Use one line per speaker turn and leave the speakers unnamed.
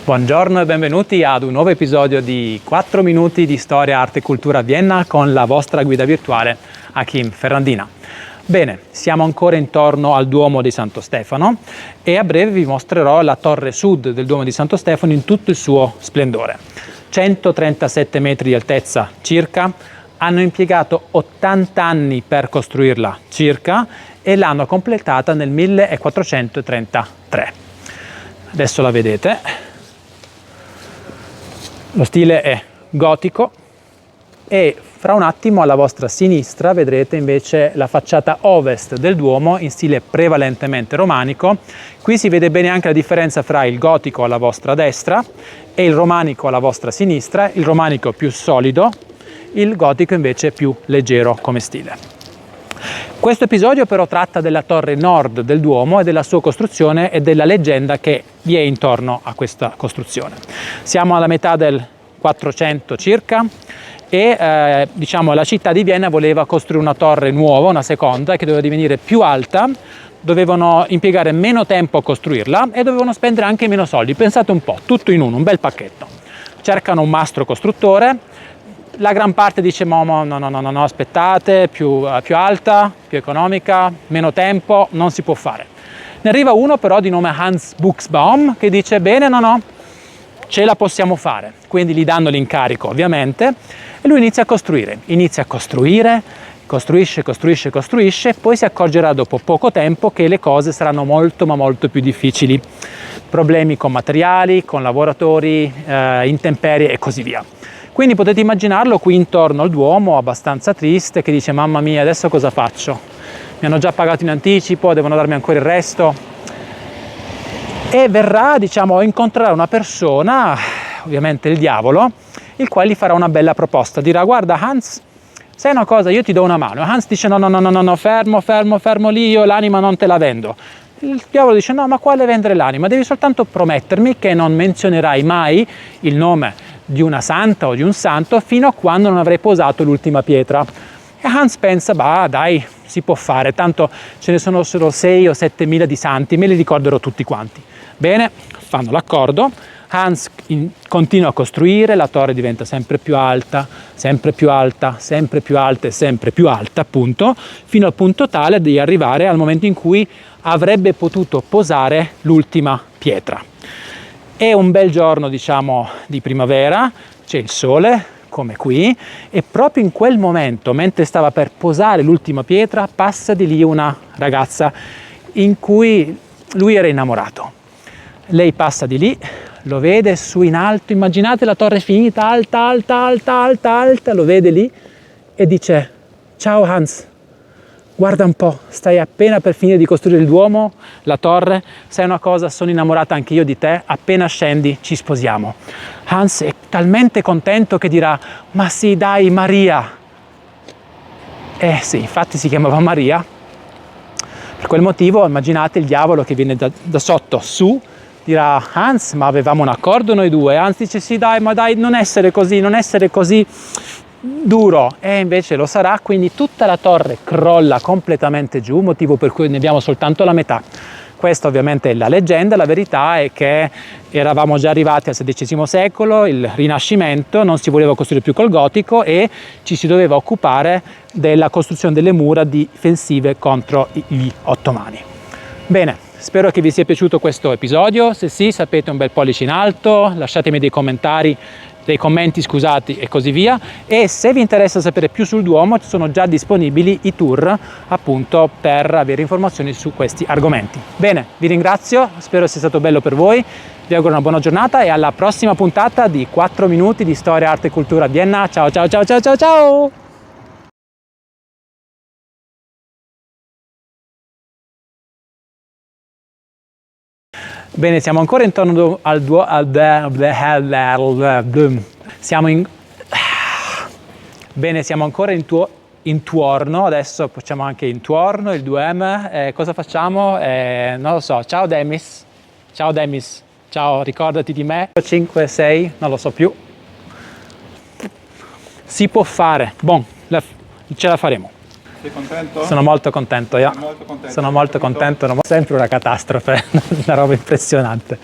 Buongiorno e benvenuti ad un nuovo episodio di 4 minuti di storia, arte e cultura a Vienna con la vostra guida virtuale Achim Ferrandina. Bene, siamo ancora intorno al Duomo di Santo Stefano e a breve vi mostrerò la torre sud del Duomo di Santo Stefano in tutto il suo splendore. 137 metri di altezza circa, hanno impiegato 80 anni per costruirla circa e l'hanno completata nel 1433. Adesso la vedete. Lo stile è gotico e fra un attimo alla vostra sinistra vedrete invece la facciata ovest del Duomo in stile prevalentemente romanico. Qui si vede bene anche la differenza fra il gotico alla vostra destra e il romanico alla vostra sinistra, il romanico più solido, il gotico invece più leggero come stile. Questo episodio però tratta della torre nord del Duomo e della sua costruzione e della leggenda che vi è intorno a questa costruzione. Siamo alla metà del 400 circa e diciamo la città di Vienna voleva costruire una torre nuova, una seconda, che doveva divenire più alta, dovevano impiegare meno tempo a costruirla e dovevano spendere anche meno soldi. Pensate un po', tutto in uno, un bel pacchetto. Cercano un mastro costruttore. La gran parte dice no, aspettate, più alta, più economica, meno tempo, non si può fare. Ne arriva uno però di nome Hans Buchsbaum che dice bene, no, ce la possiamo fare. Quindi gli danno l'incarico ovviamente e lui inizia a costruire, costruisce, poi si accorgerà dopo poco tempo che le cose saranno molto ma molto più difficili. Problemi con materiali, con lavoratori, intemperie e così via. Quindi potete immaginarlo qui intorno al Duomo, abbastanza triste, che dice mamma mia, adesso cosa faccio? Mi hanno già pagato in anticipo, devono darmi ancora il resto. E verrà, incontrerà una persona, ovviamente il diavolo, il quale gli farà una bella proposta. Dirà, guarda Hans, sai una cosa, io ti do una mano. Hans dice no, fermo lì, io l'anima non te la vendo. Il diavolo dice no, ma quale vendere l'anima? Devi soltanto promettermi che non menzionerai mai il nome di una santa o di un santo fino a quando non avrai posato l'ultima pietra. E Hans pensa, dai, si può fare, tanto ce ne sono solo 6 o 7 mila di santi, me li ricorderò tutti quanti. Bene, fanno l'accordo, Hans continua a costruire, la torre diventa sempre più alta, appunto, fino al punto tale di arrivare al momento in cui avrebbe potuto posare l'ultima pietra. È un bel giorno, di primavera, c'è il sole, come qui, e proprio in quel momento, mentre stava per posare l'ultima pietra, passa di lì una ragazza in cui lui era innamorato. Lei passa di lì, lo vede su in alto, immaginate la torre finita, alta, lo vede lì e dice, ciao Hans, guarda un po', stai appena per finire di costruire il Duomo, la torre, sai una cosa, sono innamorata anche io di te, appena scendi ci sposiamo. Hans è talmente contento che dirà, ma sì dai Maria. Sì, infatti si chiamava Maria. Per quel motivo immaginate il diavolo che viene da sotto su, dirà Hans, ma avevamo un accordo noi due. Hans dice sì dai, ma dai, non essere così duro, e invece lo sarà, quindi tutta la torre crolla completamente giù, motivo per cui ne abbiamo soltanto la metà. Questa ovviamente è la leggenda, la verità è che eravamo già arrivati al XVI secolo, il Rinascimento, non si voleva costruire più col gotico e ci si doveva occupare della costruzione delle mura difensive contro gli ottomani. Bene, spero che vi sia piaciuto questo episodio, se sì sapete un bel pollice in alto, lasciatemi dei commenti e così via, e se vi interessa sapere più sul Duomo sono già disponibili i tour appunto per avere informazioni su questi argomenti. Bene, vi ringrazio, spero sia stato bello per voi, vi auguro una buona giornata e alla prossima puntata di 4 minuti di storia, arte e cultura a Vienna. Ciao! Bene, siamo ancora intorno al siamo ancora intorno, adesso facciamo anche intorno, il 2M, cosa facciamo? Non lo so, ciao Demis, ciao, ricordati di me, 5, 6, non lo so più, si può fare, ce la faremo.
Sei contento?
Sono molto contento,
Molto contento.
Sono molto contento, sempre una catastrofe, una roba impressionante.